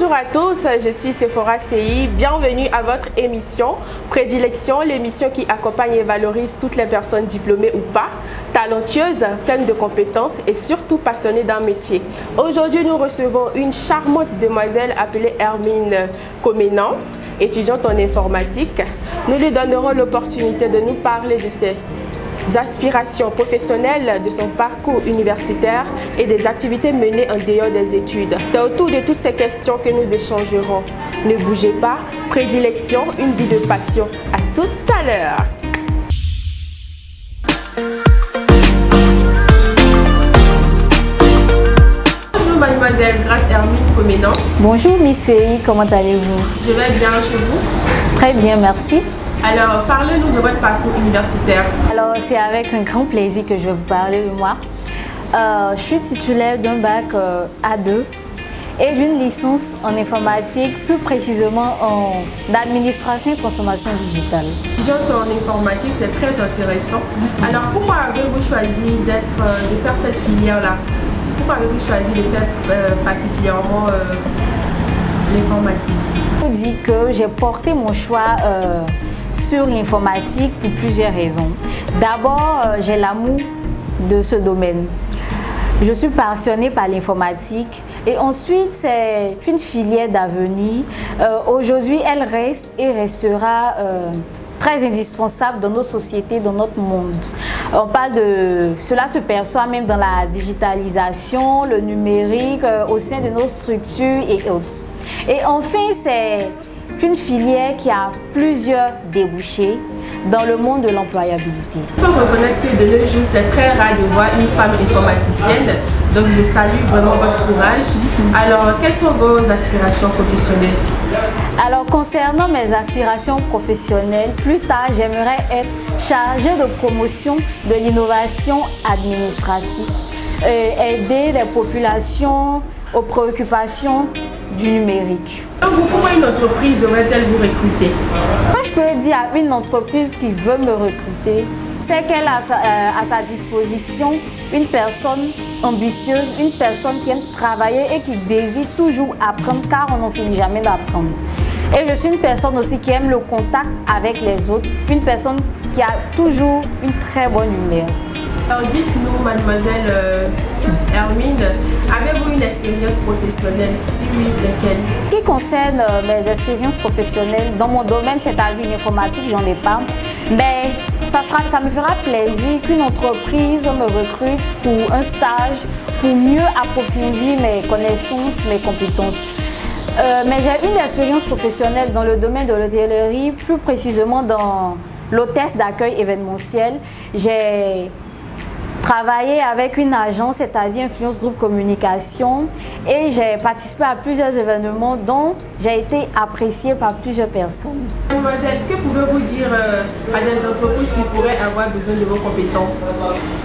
Bonjour à tous, je suis Sephora CI. Bienvenue à votre émission Prédilection, l'émission qui accompagne et valorise toutes les personnes diplômées ou pas, talentueuses, pleines de compétences et surtout passionnées d'un métier. Aujourd'hui, nous recevons une charmante demoiselle appelée Hermine Comenan, étudiante en informatique. Nous lui donnerons l'opportunité de nous parler de ses aspirations professionnelles, de son parcours universitaire et des activités menées en dehors des études. C'est autour de toutes ces questions que nous échangerons. Ne bougez pas, prédilection, une vie de passion. À tout à l'heure. Bonjour mademoiselle Grace Hermine Comenan. Bonjour Miss CI, comment allez-vous? Je vais bien chez vous? Très bien, merci. Alors, parlez-nous de votre parcours universitaire. Alors, c'est avec un grand plaisir que je vais vous parler de moi. Je suis titulaire d'un bac A2 et d'une licence en informatique, plus précisément en administration et consommation digitale. Étudiante en informatique, c'est très intéressant. Alors, pourquoi avez-vous choisi de faire cette filière-là? Pourquoi avez-vous choisi de faire particulièrement l'informatique? Je vous dis que j'ai porté mon choix sur l'informatique pour plusieurs raisons. D'abord, j'ai l'amour de ce domaine. Je suis passionnée par l'informatique et ensuite, c'est une filière d'avenir. Aujourd'hui, elle reste et restera très indispensable dans nos sociétés, dans notre monde. On parle de... Cela se perçoit même dans la digitalisation, le numérique, au sein de nos structures et autres. Et enfin, c'est une filière qui a plusieurs débouchés dans le monde de l'employabilité. Il faut reconnaître que de nos jours, c'est très rare de voir une femme informaticienne. Donc, je salue vraiment votre courage. Alors, quelles sont vos aspirations professionnelles? Alors, concernant mes aspirations professionnelles, plus tard, j'aimerais être chargée de promotion de l'innovation administrative, aider les populations aux préoccupations du numérique. Donc, pourquoi une entreprise devrait-elle vous recruter? Quand je peux dire à une entreprise qui veut me recruter, c'est qu'elle a à sa disposition une personne ambitieuse, une personne qui aime travailler et qui désire toujours apprendre, car on n'en finit jamais d'apprendre. Et je suis une personne aussi qui aime le contact avec les autres, une personne qui a toujours une très bonne humeur. Alors dites-nous, mademoiselle Hermine, avez-vous une expérience professionnelle? Si oui, laquelle? Ce qui concerne mes expériences professionnelles, dans mon domaine, c'est-à-dire l'informatique, j'en ai pas. Mais ça me fera plaisir qu'une entreprise me recrute pour un stage, pour mieux approfondir mes connaissances, mes compétences. Mais j'ai une expérience professionnelle dans le domaine de l'hôtellerie, plus précisément dans l'hôtesse d'accueil événementiel. J'ai travaillé avec une agence, c'est-à-dire Influence Group Communication, et j'ai participé à plusieurs événements dont j'ai été appréciée par plusieurs personnes. Mademoiselle, que pouvez-vous dire à des entreprises qui pourraient avoir besoin de vos compétences?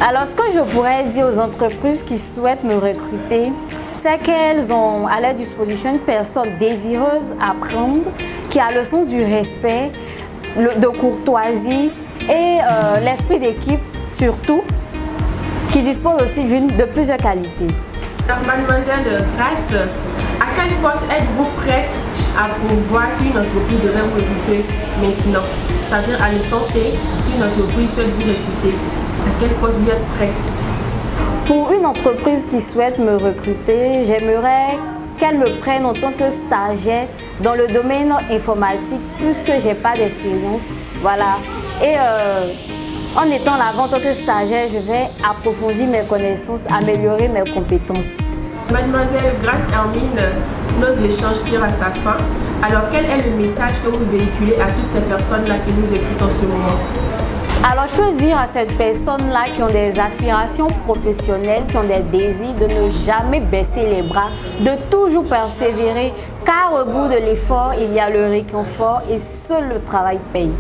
Alors, ce que je pourrais dire aux entreprises qui souhaitent me recruter, c'est qu'elles ont à leur disposition une personne désireuse d'apprendre, qui a le sens du respect, de courtoisie et l'esprit d'équipe surtout, qui dispose aussi de plusieurs qualités. Alors, mademoiselle Grace, à quel poste êtes-vous prête à pourvoir si une entreprise devait vous recruter maintenant? C'est-à-dire à l'instant T, si une entreprise souhaite vous recruter, à quel poste vous êtes prête? Pour une entreprise qui souhaite me recruter, j'aimerais qu'elle me prenne en tant que stagiaire dans le domaine informatique, puisque je n'ai pas d'expérience. Voilà. Et en étant là en tant que stagiaire, je vais approfondir mes connaissances, améliorer mes compétences. Mademoiselle Grace Hermine, nos échanges tirent à sa fin. Alors, quel est le message que vous véhiculez à toutes ces personnes-là qui nous écoutent en ce moment? Alors, je peux dire à ces personnes-là qui ont des aspirations professionnelles, qui ont des désirs, de ne jamais baisser les bras, de toujours persévérer, car au bout de l'effort, il y a le réconfort et seul le travail paye.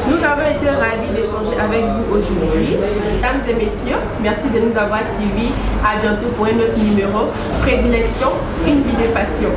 Nous avons été ravis d'échanger avec vous aujourd'hui. Mesdames et messieurs, merci de nous avoir suivis. À bientôt pour un autre numéro. Prédilection, une vie de passion.